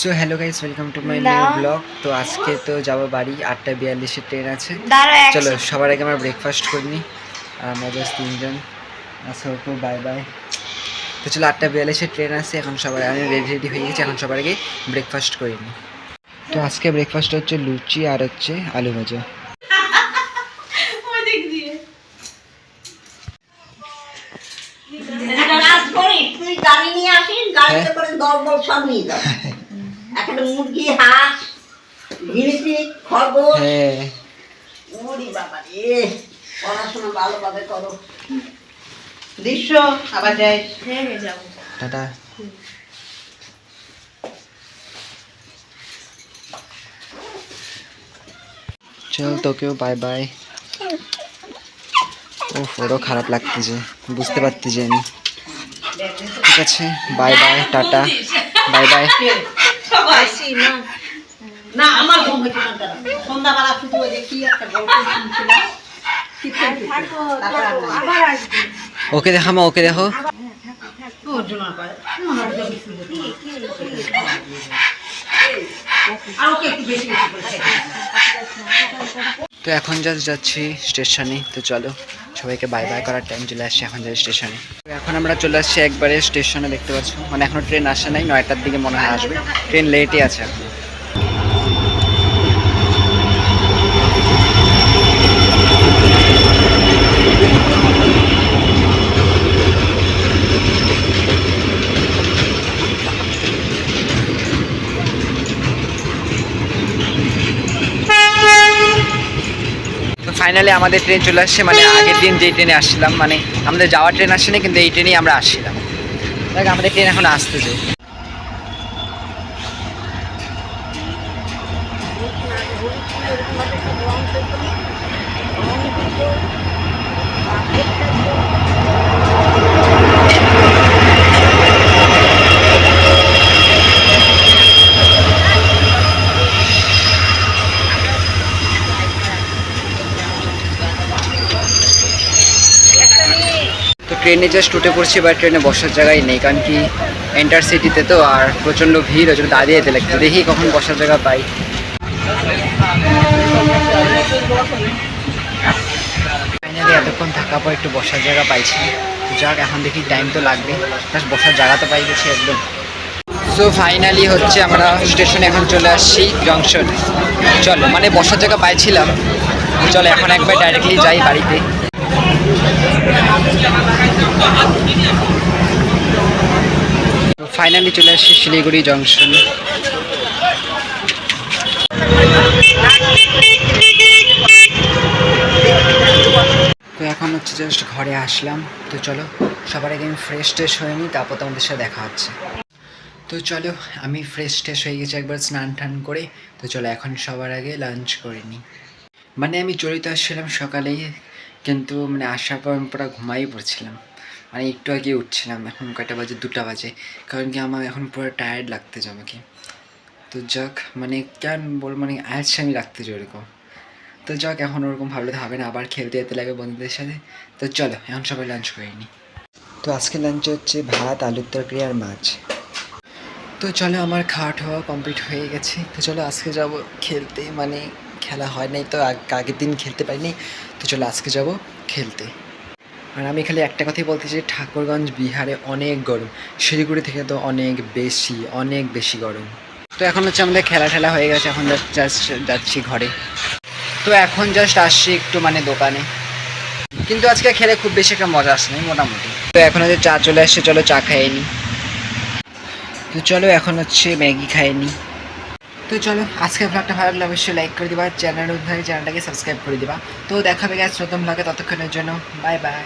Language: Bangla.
So hello guys, welcome to my new blog. তো আজকে তো যাবো বাড়ি, 8:42 ট্রেন আছে। চলো সবার আগে আমরা ব্রেকফাস্ট করে নিই। আর আমরা জাস্ট তিনজন আসো, বাই বাই। তো চলো 8:42 ট্রেন আছে, এখন সবাই আমি রেডি হয়ে গেছি, এখন সবার আগে ব্রেকফাস্ট করে নিই। তো আজকে ব্রেকফাস্ট হচ্ছে লুচি আর হচ্ছে আলু ভাজা। তুই গাড়ি নিয়ে আসিস, গাড়িতে করে দলবল সব নিয়ে যাও। একটা মুরগি, হাঁস, গিরিপি, খরগোশ। ওরে বাবা রে, পড়াশোনা ভালোভাবে করো। দৃশ্য আবার যাই। হ্যাঁ যাবো। টাটা। চল তোকেও বাই বাই। ওহ, ওরও খারাপ লাগতেছে, বুঝতে পারতেছি আমি। ঠিক আছে, bye bye, tata, bye bye. না আমার ঘুম হইতে না, সন্ধ্যাবেলা শুধু ওই যে কি একটা গল্প শুনছিলাম। ওকে দেখো মা, ওকে দেখো। তো এখন যাচ্ছি স্টেশনে। তো চলো সবাইকে বাই বাই করার টাইম চলে আসছে, এখন যাই স্টেশনে। এখন আমরা চলে আসছি একবারে স্টেশনে, দেখতে পাচ্ছ। মানে এখনো ট্রেন আসে নাই, 9টার দিকে মনে হয় আসবে। ট্রেন লেটই আছে এখন। ফাইনালি আমাদের ট্রেন চলে আসছে, মানে আগের দিন যেই ট্রেনে আসছিলাম, মানে আমাদের যাওয়ার ট্রেন আসেনি, কিন্তু এই ট্রেনেই আমরা আসছিলাম। দেখ আমাদের ট্রেন এখন আসতেছে। তো ট্রেনে জাস্ট উঠে পড়ছি, এবার ট্রেনে বসার জায়গায় নেই, কারণ কি এন্টার সিটিতে তো, আর প্রচণ্ড ভিড়, ওই জন্য দাঁড়িয়ে যেতে লাগছে। দেখি কখন বসার জায়গা পাই। ফাইনালি এতক্ষণ থাকার পর একটু বসার জায়গা পাইছি। যাক, এখন দেখি টাইম তো লাগবে, জাস্ট বসার জায়গা তো পাই গেছি একদম। সো ফাইনালি হচ্ছে আমরা স্টেশনে এখন চলে আসছি, জংশন। চলো, মানে বসার জায়গা পাইছিলাম। চলো এখন একবার ডাইরেক্টলি যাই বাড়িতে। ফাইনালি চলে আসছি শিলিগুড়ি জংশন। তো এখন হচ্ছে জাস্ট ঘরে আসলাম। তো চলো সবার আগে আমি ফ্রেশ ট্রেশ হয়ে নিই, তারপর তোমাদের সাথে দেখা হচ্ছে। তো চলো আমি ফ্রেশ ট্রেশ হয়ে গেছি, একবার স্নান টান করে। তো চলো এখন সবার আগে লাঞ্চ করে নিই। মানে আমি চলিত আসছিলাম সকালেই, কিন্তু মানে আসার পর আমি পুরো ঘুমাই পড়ছিলাম। মানে একটু আগে উঠছিলাম, এখন কয়টা বাজে, 2টা বাজে। কারণ কি আমার এখন পুরো টায়ার্ড লাগতেছে আমাকে। তো যাক, মানে কেন বল, মানে আয়াতসামি লাগতেছে ওরকম। তো যাক, এখন ওরকম ভাবলে তো হবে না, আবার খেলতে যেতে লাগে বন্ধুদের সাথে। তো চলো এখন সবাই লাঞ্চ করে নিই। তো আজকে লাঞ্চে হচ্ছে ভাত, আলুর তরকারি আর মাছ। তো চলো আমার খাওয়া টাওয়া কমপ্লিট হয়ে গেছে। তো চলো আজকে যাব খেলতে, মানে খেলা হয় নাই তো, আগের দিন খেলতে পারিনি। তো চলো আজকে যাব খেলতে। আর আমি খালি একটা কথাই বলতে চাই, ঠাকুরগঞ্জ বিহারে অনেক গরম, শিলিগুড়ি থেকে তো অনেক বেশি গরম। তো এখন হচ্ছে আমাদের খেলা ঠেলা হয়ে গেছে, এখন জাস্ট যাচ্ছি ঘরে। তো এখন জাস্ট আসছি একটু মানে দোকানে, কিন্তু আজকে খেলে খুব বেশি একটা মজা আসেনি মোটামুটি। তো এখন হচ্ছে চা চলে আসছে, চলো চা খাইয়ে নিই। তো চলো এখন হচ্ছে ম্যাগি খাইয়ে নিই। তো চলো আজকের ব্লগটা ভালো লাগলে অবশ্যই লাইক করে দিবা, চ্যানেলটাকে সাবস্ক্রাইব করে দিবা। তো দেখাবে গেছে নতুন ব্লগে, ততক্ষণের জন্য বাই বাই।